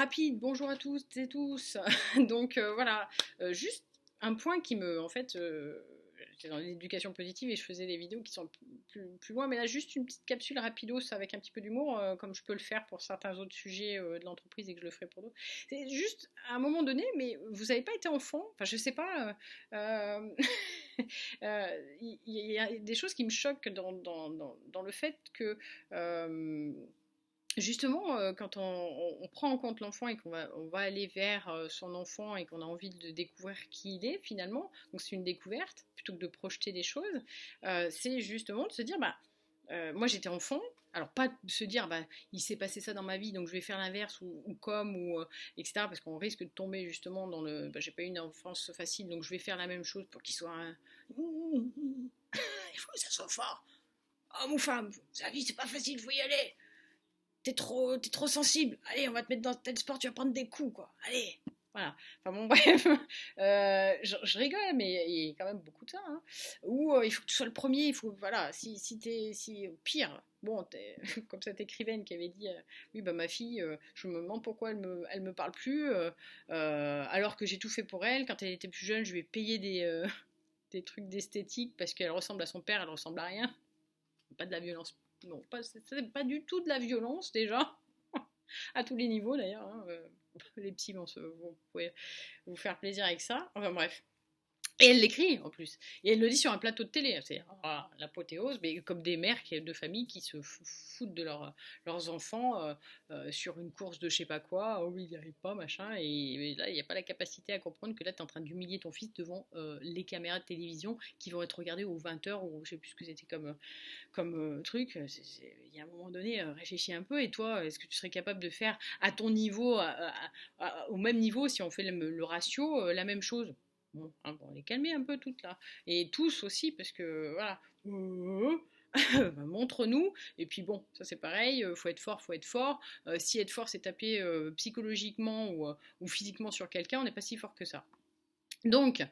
rapide, bonjour à tous et tous. Donc voilà, juste un point qui me, en fait, j'étais dans l'éducation positive et je faisais des vidéos qui sont plus loin, mais là juste une petite capsule rapidos avec un petit peu d'humour, comme je peux le faire pour certains autres sujets de l'entreprise et que je le ferai pour d'autres. C'est juste à un moment donné, mais vous n'avez pas été enfant, enfin je sais pas, il y a des choses qui me choquent dans le fait que justement, quand on prend en compte l'enfant et on va aller vers son enfant et qu'on a envie de découvrir qui il est finalement, donc c'est une découverte plutôt que de projeter des choses, c'est justement de se dire, bah, moi j'étais enfant, alors pas de se dire, bah, il s'est passé ça dans ma vie, donc je vais faire l'inverse ou comme, etc., parce qu'on risque de tomber justement dans le, bah, j'ai pas eu une enfance facile, donc je vais faire la même chose pour qu'il soit un... Il faut que ça soit fort. Homme ou femme, sa vie c'est pas facile, faut y aller. T'es trop sensible. Allez, on va te mettre dans tel sport, tu vas prendre des coups, quoi. Allez. Voilà. Enfin bon, bref. Je rigole, mais il y a quand même beaucoup de ça. Hein. Ou il faut que tu sois le premier. Il faut, voilà, si pire. Bon, comme cette écrivaine qui avait dit, oui, bah ma fille, je me demande pourquoi elle me parle plus, alors que j'ai tout fait pour elle. Quand elle était plus jeune, je lui ai payé des trucs d'esthétique parce qu'elle ressemble à son père, elle ressemble à rien. Pas de la violence. Non, c'est pas du tout de la violence déjà, à tous les niveaux d'ailleurs. Hein, les petits vous pouvez vous faire plaisir avec ça. Enfin bref. Et elle l'écrit en plus. Et elle le dit sur un plateau de télé. C'est l'apothéose, mais comme des mères de famille qui se foutent de leurs enfants sur une course de je sais pas quoi. Oh oui, il n'y arrive pas, machin. Et là, il n'y a pas la capacité à comprendre que là, tu es en train d'humilier ton fils devant les caméras de télévision qui vont être regardées aux 20h ou je sais plus ce que c'était comme truc. Il y a un moment donné, réfléchis un peu. Et toi, est-ce que tu serais capable de faire à ton niveau, au même niveau, si on fait le ratio, la même chose? Bon, hein, bon, les calmer un peu toutes là. Et tous aussi, parce que voilà. Montre-nous. Et puis bon, ça c'est pareil, faut être fort, faut être fort. Si être fort, c'est taper psychologiquement ou physiquement sur quelqu'un, on n'est pas si fort que ça. Donc,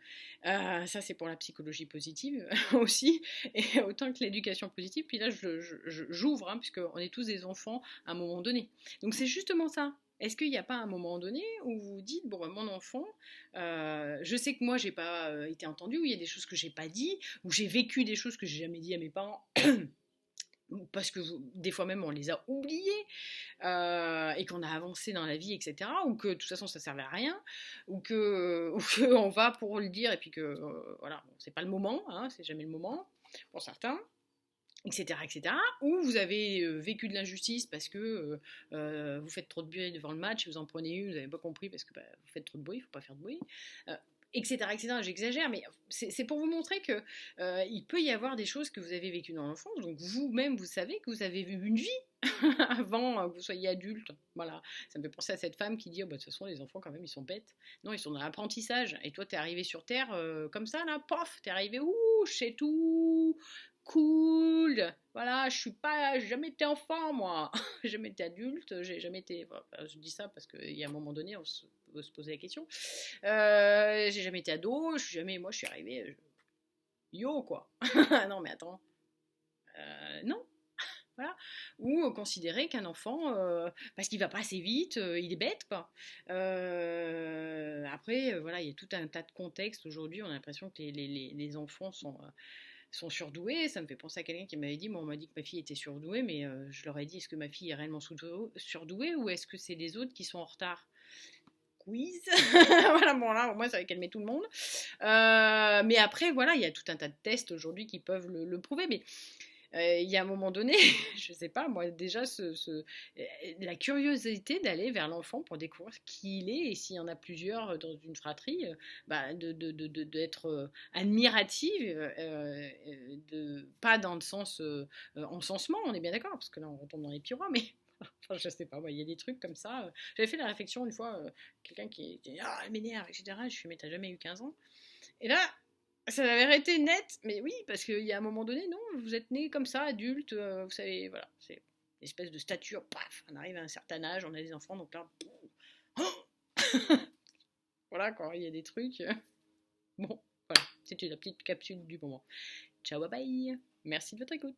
ça c'est pour la psychologie positive aussi, et autant que l'éducation positive. Puis là, j'ouvre, hein, puisqu'on est tous des enfants à un moment donné. Donc c'est justement ça. Est-ce qu'il n'y a pas un moment donné où vous vous dites, bon, ben, mon enfant, je sais que moi, j'ai pas été entendu, ou il y a des choses que j'ai pas dit, ou j'ai vécu des choses que j'ai jamais dit à mes parents, parce que des fois même on les a oubliés, et qu'on a avancé dans la vie, etc., ou que de toute façon ça servait à rien, ou que on va pour le dire et puis que voilà, bon, c'est pas le moment, hein, c'est jamais le moment pour certains, etc., etc., ou vous avez vécu de l'injustice parce que vous faites trop de bruit devant le match, vous en prenez une, vous n'avez pas compris parce que bah, vous faites trop de bruit, il ne faut pas faire de bruit, etc., etc. J'exagère, mais c'est pour vous montrer que il peut y avoir des choses que vous avez vécues dans l'enfance, donc vous-même, vous savez que vous avez vu une vie avant que vous soyez adulte. Voilà, ça me fait penser à cette femme qui dit oh, bah, de toute façon, les enfants, quand même, ils sont bêtes. Non, ils sont dans l'apprentissage. Et toi, t'es arrivé sur Terre comme ça, là, pof, t'es arrivé, ouh, je sais tout, cool. Voilà, j'ai jamais été enfant, moi. J'ai jamais été adulte, j'ai jamais été. Enfin, je dis ça parce qu'il y a un moment donné, peut se poser la question. J'ai jamais été ado, moi, je suis arrivé, yo, quoi. Non, mais attends. Non, voilà. Ou considérer qu'un enfant, parce qu'il va pas assez vite, il est bête, quoi. Après, voilà, il y a tout un tas de contextes. Aujourd'hui, on a l'impression que les enfants sont surdoués. Ça me fait penser à quelqu'un qui m'avait dit, moi, on m'a dit que ma fille était surdouée, mais je leur ai dit, est-ce que ma fille est réellement surdouée ou est-ce que c'est les autres qui sont en retard? Quiz. Voilà, bon là, au moins ça va calmer tout le monde. Mais après, voilà, il y a tout un tas de tests aujourd'hui qui peuvent le prouver. Mais il y a un moment donné, je sais pas, moi déjà, la curiosité d'aller vers l'enfant pour découvrir qui il est et s'il y en a plusieurs dans une fratrie, bah, d'être admirative, pas dans le sens encensement, on est bien d'accord, parce que là on retombe dans les piroirs, mais enfin, je sais pas, il y a des trucs comme ça. J'avais fait la réflexion une fois, quelqu'un qui était ah, elle m'énerve, etc. Je suis mais t'as jamais eu 15 ans. Et là, ça la vérité nette, mais oui, parce qu'il y a un moment donné, non, vous êtes né comme ça, adulte, vous savez, voilà, c'est une espèce de stature, paf, on arrive à un certain âge, on a des enfants, donc là, voilà, quand il y a des trucs, bon, voilà, c'était la petite capsule du moment. Ciao, bye bye, merci de votre écoute.